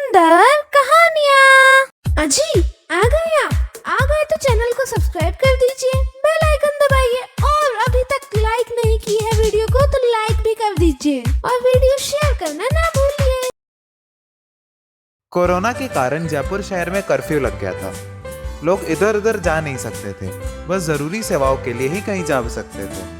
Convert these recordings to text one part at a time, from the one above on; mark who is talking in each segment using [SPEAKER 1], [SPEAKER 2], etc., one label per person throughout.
[SPEAKER 1] सुंदर कहानियाँ। अजी आ गए आ गए तो चैनल को सब्सक्राइब कर दीजिए, बेल आइकन दबाइए और अभी तक लाइक नहीं की है वीडियो को तो लाइक भी कर दीजिए और वीडियो शेयर करना ना भूलिए।
[SPEAKER 2] कोरोना के कारण जयपुर शहर में कर्फ्यू लग गया था। लोग इधर उधर जा नहीं सकते थे, बस जरूरी सेवाओं के लिए ही कहीं जा सकते थे।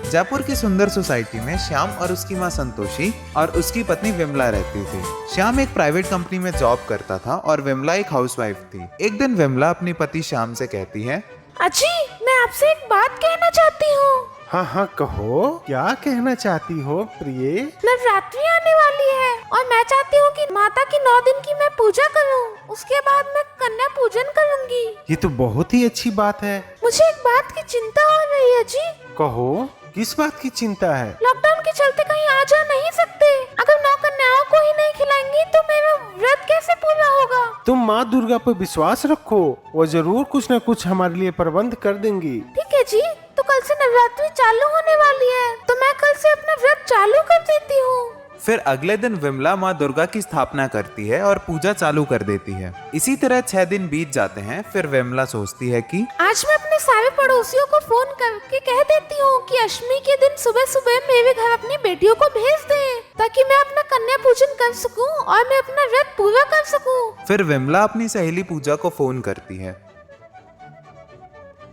[SPEAKER 2] जयपुर की सुंदर सोसाइटी में श्याम और उसकी मां संतोषी और उसकी पत्नी विमला रहती थी। श्याम एक प्राइवेट कंपनी में जॉब करता था और विमला एक हाउसवाइफ थी। एक दिन विमला अपने पति श्याम से कहती है,
[SPEAKER 1] अजी मैं आपसे एक बात कहना चाहती हूँ।
[SPEAKER 3] हाँ हाँ कहो, क्या कहना चाहती हो प्रिय?
[SPEAKER 1] नवरात्रि आने वाली है और मैं चाहती हूँ कि माता की 9 दिन की मैं पूजा करूँ, उसके बाद मैं कन्या पूजन करूँगी।
[SPEAKER 3] ये तो बहुत ही अच्छी बात है।
[SPEAKER 1] मुझे एक बात की चिंता हो रही है जी।
[SPEAKER 3] कहो, किस बात की चिंता है?
[SPEAKER 1] लॉकडाउन के चलते कहीं आ जा नहीं सकते। अगर 9 कन्याओं को ही नहीं खिलाएंगी तो मेरा व्रत कैसे पूरा होगा?
[SPEAKER 3] तुम माँ दुर्गा पर विश्वास रखो, वो जरूर कुछ न कुछ हमारे लिए प्रबंध कर देंगी।
[SPEAKER 1] ठीक है जी, तो कल से नवरात्रि चालू होने वाली है तो मैं कल से अपना व्रत चालू कर देती हूँ।
[SPEAKER 2] फिर अगले दिन विमला माँ दुर्गा की स्थापना करती है और पूजा चालू कर देती है। इसी तरह 6 दिन बीत जाते हैं। फिर विमला सोचती है कि
[SPEAKER 1] आज मैं अपने सारे पड़ोसियों को फोन करके कह देती हूँ कि अष्टमी के दिन सुबह सुबह मेरे घर अपनी बेटियों को भेज दें ताकि मैं अपना कन्या पूजन कर सकूं और मैं अपना व्रत पूरा कर सकूं।
[SPEAKER 2] फिर विमला अपनी सहेली पूजा को फोन करती है।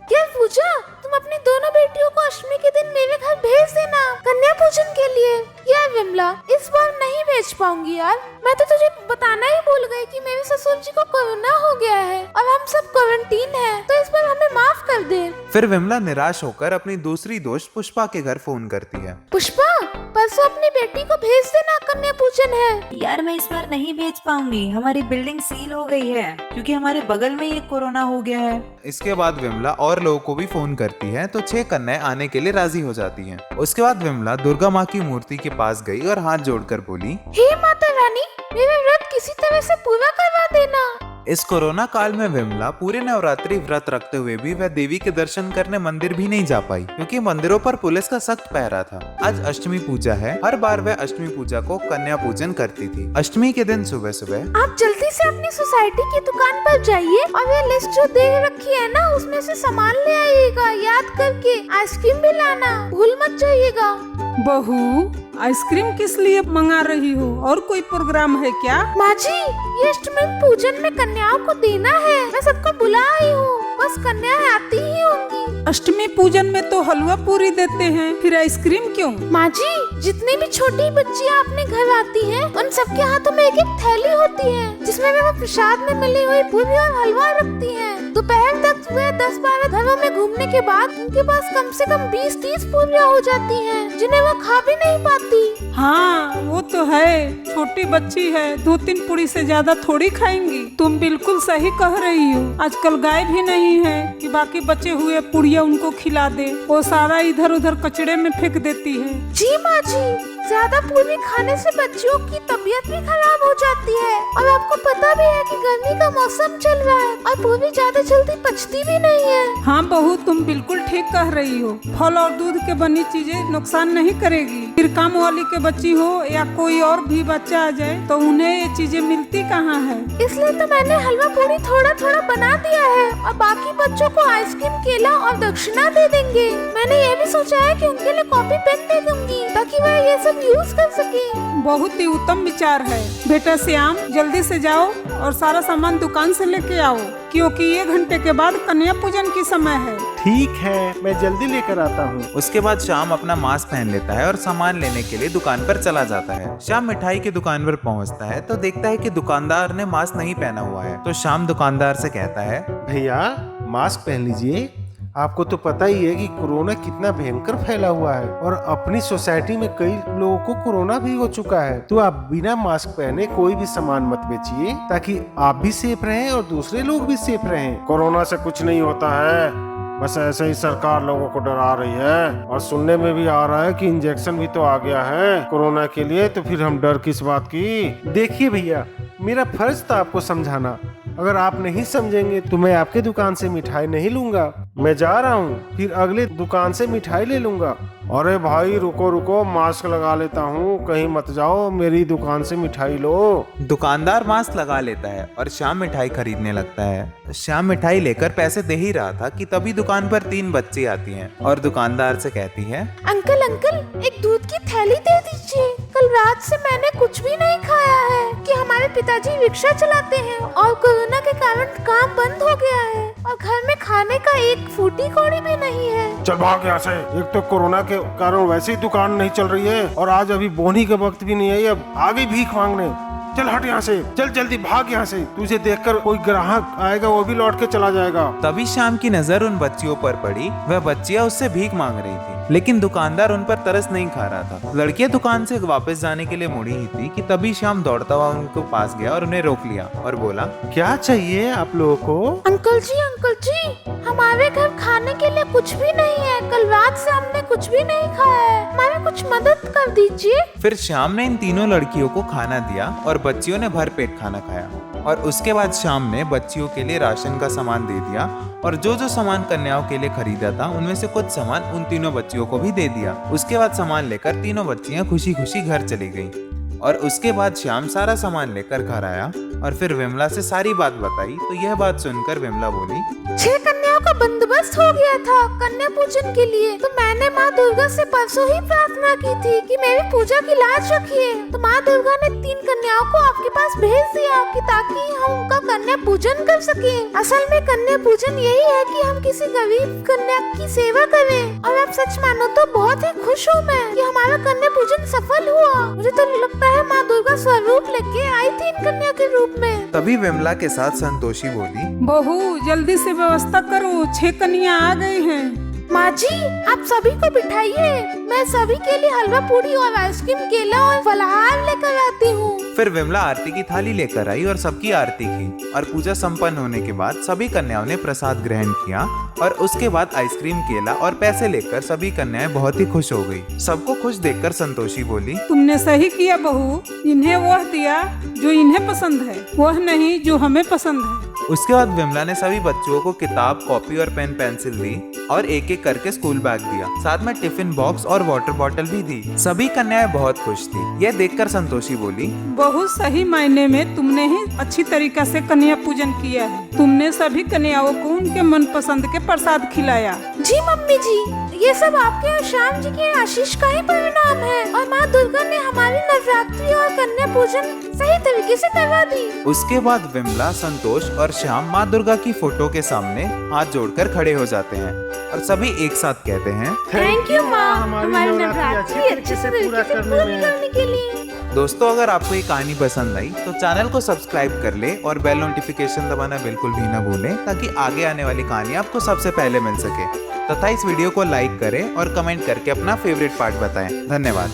[SPEAKER 1] क्या पूजा, तुम अपनी दोनों बेटियों को अष्टमी के दिन मेरे घर भेज देना कन्या पूजन के लिए। यार विमला, इस बार नहीं भेज पाऊंगी यार। मैं तो तुझे बताना ही भूल गई कि मेरे ससुर जी को कोरोना हो गया है और हम सब क्वारंटीन हैं, तो इस बार हमें माफ कर दे।
[SPEAKER 2] फिर विमला निराश होकर अपनी दूसरी दोस्त पुष्पा के घर फोन करती है।
[SPEAKER 1] पुष्पा, परसों अपनी बेटी को भेज देना, कन्या पूजन है।
[SPEAKER 4] यार मैं इस बार नहीं भेज पाऊंगी, हमारी बिल्डिंग सील हो गई है क्योंकि हमारे बगल में ये कोरोना हो गया है।
[SPEAKER 2] इसके बाद विमला और लोगों को भी फोन करती है तो 6 कन्याएं आने के लिए राजी हो जाती हैं। उसके बाद विमला दुर्गा माँ की मूर्ति के पास गई और हाथ जोड़कर बोली,
[SPEAKER 1] हे माता रानी, मेरा व्रत किसी तरह से पूरा करवा देना।
[SPEAKER 2] इस कोरोना काल में विमला पूरे नवरात्रि व्रत रखते हुए भी वह देवी के दर्शन करने मंदिर भी नहीं जा पाई क्योंकि मंदिरों पर पुलिस का सख्त पहरा था। आज अष्टमी पूजा है। हर बार वह अष्टमी पूजा को कन्या पूजन करती थी। अष्टमी के दिन सुबह सुबह
[SPEAKER 1] आप जल्दी से अपनी सोसाइटी की दुकान पर जाइए और ये लिस्ट जो दे रखी है ना उसमें से सामान ले आइएगा। याद करके आइसक्रीम भी लाना, भूल मत जाइएगा।
[SPEAKER 5] बहू, आइसक्रीम किस लिए मंगा रही हो? और कोई प्रोग्राम है क्या?
[SPEAKER 1] माँ जी, ये अष्टमी पूजन में कन्याओं को देना है। मैं सबको बुला आई हूँ, बस कन्याएं आती ही होंगी।
[SPEAKER 5] अष्टमी पूजन में तो हलवा पूरी देते हैं, फिर आइसक्रीम क्यों?
[SPEAKER 1] माँ जी, जितनी भी छोटी बच्चियाँ अपने घर आती हैं, उन सबके हाथों में एक एक थैली होती है जिसमें वे प्रसाद में मिली हुई पूरी और हलवा रखती हैं। दोपहर तक वे 10-12 घरों में घूमने के बाद उनके पास कम से कम 20-30 पूरियाँ हो जाती हैं जिन्हें वो खा भी नहीं पाती।
[SPEAKER 5] हाँ वो तो है, छोटी बच्ची है, 2-3 पूरी से ज्यादा थोड़ी खाएंगी। तुम बिल्कुल सही कह रही हो। आजकल गाय भी नहीं है कि बाकी बचे हुए पुड़िया उनको खिला दे, वो सारा इधर उधर कचड़े में फेंक देती है।
[SPEAKER 1] जी माँ जी, ज्यादा पूरी खाने से बच्चियों की तबीयत भी खराब हो जाती है और आपको पता भी है कि गर्मी का मौसम चल रहा है और पूरी ज्यादा जल्दी पचती भी नहीं है।
[SPEAKER 5] हाँ बहू, तुम बिल्कुल ठीक कह रही हो। फल और दूध के बनी चीजें नुकसान नहीं करेगी। फिर काम वाली के बच्ची हो या कोई और भी बच्चा आ जाए तो उन्हें ये चीजें मिलती कहाँ है।
[SPEAKER 1] इसलिए तो मैंने हलवा पूरी थोड़ा थोड़ा बना दिया है और बाकी बच्चों को आइसक्रीम, केला और दक्षिणा दे देंगे। मैंने ये भी सोचा है कि उनके लिए कॉपी पेन दे दूंगी ताकि वह ये सब यूज कर सके।
[SPEAKER 5] बहुत ही उत्तम विचार है। बेटा श्याम, जल्दी से जाओ और सारा सामान दुकान से लेके आओ क्योंकि 1 घंटे के बाद कन्या पूजन की समय है।
[SPEAKER 3] ठीक है, मैं जल्दी लेकर आता हूँ।
[SPEAKER 2] उसके बाद श्याम अपना मास्क पहन लेता है और सामान लेने के लिए दुकान पर चला जाता है। श्याम मिठाई की दुकान पर पहुंचता है तो देखता है कि दुकानदार ने मास्क नहीं पहना हुआ है। तो श्याम दुकानदार से कहता है,
[SPEAKER 3] भैया मास्क पहन लीजिए। आपको तो पता ही है कि कोरोना कितना भयंकर फैला हुआ है और अपनी सोसाइटी में कई लोगों को कोरोना भी हो चुका है। तो आप बिना मास्क पहने कोई भी सामान मत बेचिए ताकि आप भी सेफ रहें और दूसरे लोग भी सेफ रहें। कोरोना से कुछ नहीं होता है, बस ऐसे ही सरकार लोगों को डरा रही है और सुनने में भी आ रहा है कि इंजेक्शन भी तो आ गया है कोरोना के लिए। तो फिर हम डर किस बात की? देखिए भैया, मेरा फर्ज था आपको समझाना। अगर आप नहीं समझेंगे तो मैं आपके दुकान से मिठाई नहीं लूंगा। मैं जा रहा हूँ, फिर अगले दुकान से मिठाई ले लूंगा। अरे भाई रुको रुको, मास्क लगा लेता हूँ, कहीं मत जाओ, मेरी दुकान से मिठाई लो।
[SPEAKER 2] दुकानदार मास्क लगा लेता है और श्याम मिठाई खरीदने लगता है। श्याम मिठाई लेकर पैसे दे ही रहा था कि तभी दुकान पर 3 बच्ची आती हैं और दुकानदार से कहती है,
[SPEAKER 1] अंकल अंकल एक दूध की थैली दे दीजिए। कल रात से मैंने कुछ भी नहीं खाया है कि हमारे पिताजी रिक्शा चलाते हैं और कोरोना के कारण काम बंद हो गया है और घर में खाने का एक फूटी कौड़ी भी नहीं है।
[SPEAKER 3] चल भाग यहाँ से, एक तो कोरोना के कारण वैसे ही दुकान नहीं चल रही है और आज अभी बोनी का वक्त भी नहीं है, अब आगे भीख मांगने। चल हट यहाँ से, चल जल्दी भाग यहाँ से, तुझे देखकर कोई ग्राहक आएगा वो भी लौट के चला जाएगा।
[SPEAKER 2] तभी श्याम की नजर उन बच्चियों पर पड़ी। वह बच्चियां उससे भीख मांग रही थी, लेकिन दुकानदार उन पर तरस नहीं खा रहा था। लड़कियां दुकान से वापस जाने के लिए मुड़ी ही थी कि तभी श्याम दौड़ता हुआ उनको पास गया और उन्हें रोक लिया और बोला,
[SPEAKER 3] क्या चाहिए आप लोगों को?
[SPEAKER 1] अंकल जी हमारे घर खाने के लिए कुछ भी नहीं है। कल रात से हमने कुछ भी नहीं खाया है, हमारी कुछ मदद कर दीजिए।
[SPEAKER 2] फिर श्याम ने इन तीनों लड़कियों को खाना दिया और बच्चियों ने भरपेट खाना खाया और उसके बाद श्याम ने बच्चियों के लिए राशन का सामान दे दिया और जो जो सामान कन्याओं के लिए खरीदा था उनमें से कुछ सामान उन तीनों बच्चियों को भी दे दिया। उसके बाद सामान लेकर तीनों बच्चियां खुशी खुशी घर चली गईं। और उसके बाद श्याम सारा सामान लेकर घर आया और फिर विमला से सारी बात बताई। तो यह बात सुनकर विमला बोली,
[SPEAKER 1] 6 कन्याओं का बंदोबस्त हो गया था कन्या पूजन के लिए, तो मैंने माँ दुर्गा से परसों ही प्रार्थना की थी कि मेरी पूजा की लाज रखिए। तो माँ दुर्गा ने 3 कन्याओं को आपके पास भेज दिया कि ताकि हम उनका कन्या पूजन कर सके। असल में कन्या पूजन यही है कि हम किसी गरीब कन्या की सेवा करें। और अब सच मानो तो बहुत ही खुश हूँ मैं कि हमारा कन्या पूजन सफल हुआ। मुझे तो लगता है माँ दुर्गा स्वरूप लेके आई थी इन कन्या के रूप में।
[SPEAKER 2] तभी विमला के साथ संतोषी बोली,
[SPEAKER 5] बहू जल्दी से व्यवस्था करो, 6 कन्या आ गई हैं।
[SPEAKER 1] माँ जी आप सभी को बिठाइए, मैं सभी के लिए हलवा पूरी और आइसक्रीम, केला और फलाहार लेकर आती हूँ।
[SPEAKER 2] फिर विमला आरती की थाली लेकर आई और सबकी आरती की और पूजा संपन्न होने के बाद सभी कन्याओं ने प्रसाद ग्रहण किया और उसके बाद आइसक्रीम, केला और पैसे लेकर सभी कन्याएं बहुत ही खुश हो गई। सबको खुश देखकर संतोषी बोली,
[SPEAKER 5] तुमने सही किया बहू, इन्हें वह दिया जो इन्हें पसंद है, वह नहीं जो हमें पसंद है।
[SPEAKER 2] उसके बाद विमला ने सभी बच्चों को किताब, कॉपी और पेन पेंसिल दी और एक एक करके स्कूल बैग दिया। साथ में टिफिन बॉक्स और वाटर बॉटल भी दी। सभी कन्याएं बहुत खुश थी। यह देखकर संतोषी बोली,
[SPEAKER 5] बहुत सही मायने में तुमने ही अच्छी तरीका से कन्या पूजन किया है। तुमने सभी कन्याओं को उनके मनपसंद के प्रसाद खिलाया।
[SPEAKER 1] जी मम्मी जी, ये सब आपके और श्याम जी के आशीष का ही परिणाम है और माँ दुर्गा ने हमारी नवरात्रि और कन्या पूजन सही तरीके से करवा दी।
[SPEAKER 2] उसके बाद विमला, संतोष और श्याम माँ दुर्गा की फोटो के सामने हाथ जोड़कर खड़े हो जाते हैं और सभी एक साथ कहते हैं,
[SPEAKER 1] थैंक यू माँ, हमारी नवरात्रि अच्छे से पूरा करने के लिए।
[SPEAKER 2] दोस्तों अगर आपको ये कहानी पसंद आई तो चैनल को सब्सक्राइब कर ले और बेल नोटिफिकेशन दबाना बिल्कुल भी ना भूलें ताकि आगे आने वाली कहानी आपको सबसे पहले मिल सके। तथा इस वीडियो को लाइक करें और कमेंट करके अपना फेवरेट पार्ट बताएं। धन्यवाद।